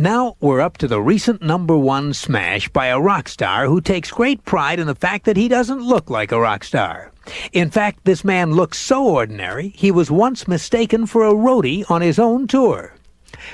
Now we're up to the recent #1 smash by a rock star who takes great pride in the fact that he doesn't look like a rock star. In fact, this man looks so ordinary, he was once mistaken for a roadie on his own tour.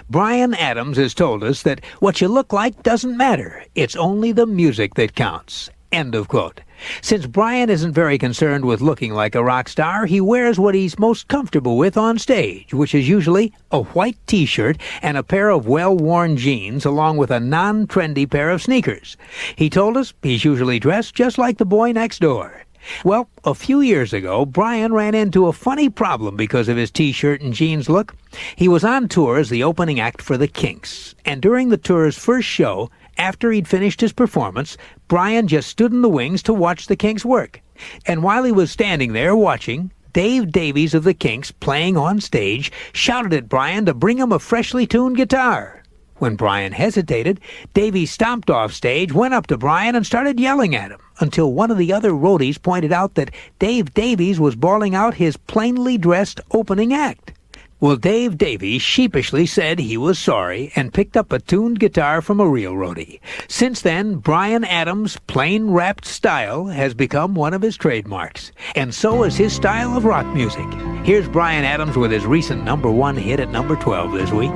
Bryan Adams has told us that what you look like doesn't matter. It's only the music that counts. End of quote. Since Bryan isn't very concerned with looking like a rock star, he wears what he's most comfortable with on stage, which is usually a white t-shirt and a pair of well-worn jeans along with a non-trendy pair of sneakers. He told us he's usually dressed just like the boy next door. Well, a few years ago, Bryan ran into a funny problem because of his t-shirt and jeans look. He was on tour as the opening act for the Kinks, and during the tour's first show, after he'd finished his performance, Bryan just stood in the wings to watch the Kinks work. And while he was standing there watching, Dave Davies of the Kinks, playing on stage, shouted at Bryan to bring him a freshly tuned guitar. When Bryan hesitated, Davies stomped off stage, went up to Bryan, and started yelling at him, until one of the other roadies pointed out that Dave Davies was bawling out his plainly dressed opening act. Well, Dave Davies sheepishly said he was sorry and picked up a tuned guitar from a real roadie. Since then, Bryan Adams' plain rapped style has become one of his trademarks, and so is his style of rock music. Here's Bryan Adams with his recent #1 hit at number 12 this week,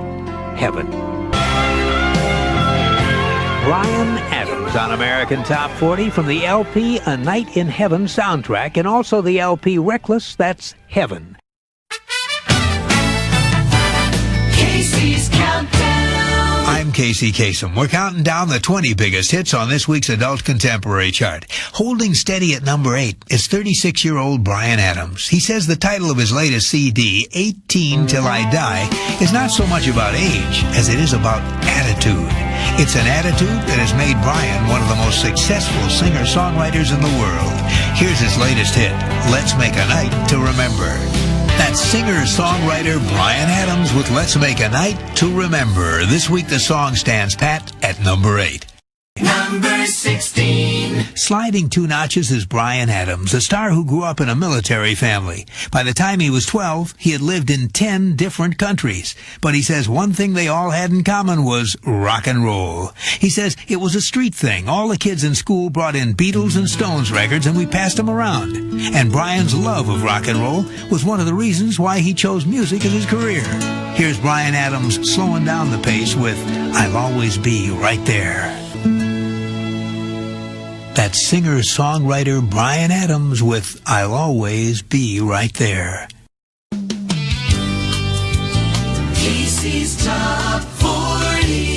Heaven. Bryan Adams on American Top 40 from the LP A Night in Heaven soundtrack, and also the LP Reckless, that's Heaven. Casey's Countdown. I'm Casey Kasem. We're counting down the 20 biggest hits on this week's Adult Contemporary chart. Holding steady at number 8 is 36-year-old Bryan Adams. He says the title of his latest CD, 18 Till I Die, is not so much about age as it is about attitude. It's an attitude that has made Bryan one of the most successful singer-songwriters in the world. Here's his latest hit, Let's Make a Night to Remember. That's singer-songwriter Bryan Adams with Let's Make a Night to Remember. This week the song stands pat at number 8. Number 16. Sliding 2 notches is Bryan Adams, a star who grew up in a military family. By the time he was 12, he had lived in 10 different countries. But he says one thing they all had in common was rock and roll. He says it was a street thing. All the kids in school brought in Beatles and Stones records, and we passed them around. And Bryan's love of rock and roll was one of the reasons why he chose music as his career. Here's Bryan Adams slowing down the pace with I'll Always Be Right There. That's singer-songwriter Bryan Adams with I'll Always Be Right There. Casey's Top 40.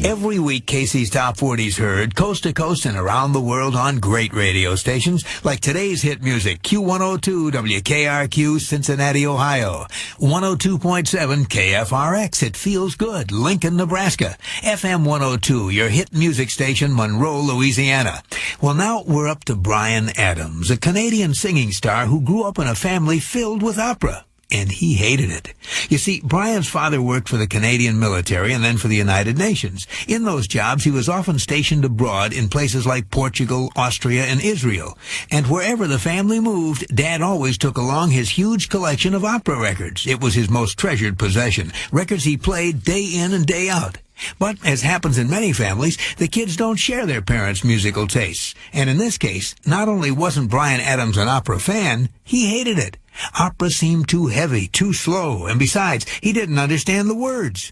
Every week, Casey's Top 40's heard coast to coast and around the world on great radio stations like today's hit music, Q102 WKRQ, Cincinnati, Ohio, 102.7 KFRX, It Feels Good, Lincoln, Nebraska, FM 102, your hit music station, Monroe, Louisiana. Well, now we're up to Bryan Adams, a Canadian singing star who grew up in a family filled with opera. And he hated it. You see, Bryan's father worked for the Canadian military and then for the United Nations. In those jobs, he was often stationed abroad in places like Portugal, Austria, and Israel. And wherever the family moved, Dad always took along his huge collection of opera records. It was his most treasured possession, records he played day in and day out. But, as happens in many families, the kids don't share their parents' musical tastes. And in this case, not only wasn't Bryan Adams an opera fan, he hated it. Opera seemed too heavy, too slow, and besides, he didn't understand the words.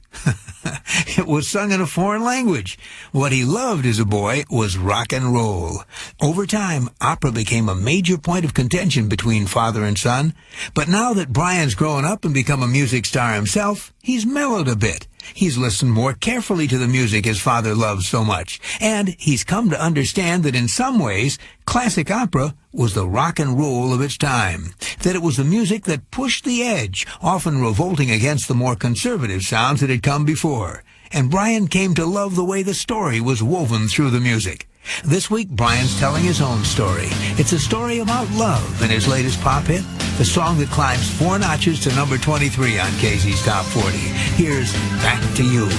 It was sung in a foreign language. What he loved as a boy was rock and roll. Over time, opera became a major point of contention between father and son. But now that Bryan's grown up and become a music star himself, he's mellowed a bit. He's listened more carefully to the music his father loved so much, and he's come to understand that in some ways, classic opera was the rock and roll of its time, that it was the music that pushed the edge, often revolting against the more conservative sounds that had come before. And Bryan came to love the way the story was woven through the music. This week, Bryan's telling his own story. It's a story about love in his latest pop hit, the song that climbs 4 notches to number 23 on Casey's Top 40. Here's Back to You.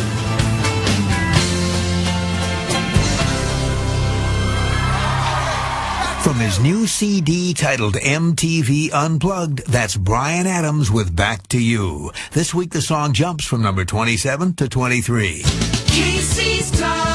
From his new CD titled MTV Unplugged, that's Bryan Adams with Back to You. This week the song jumps from number 27 to 23. Casey's Top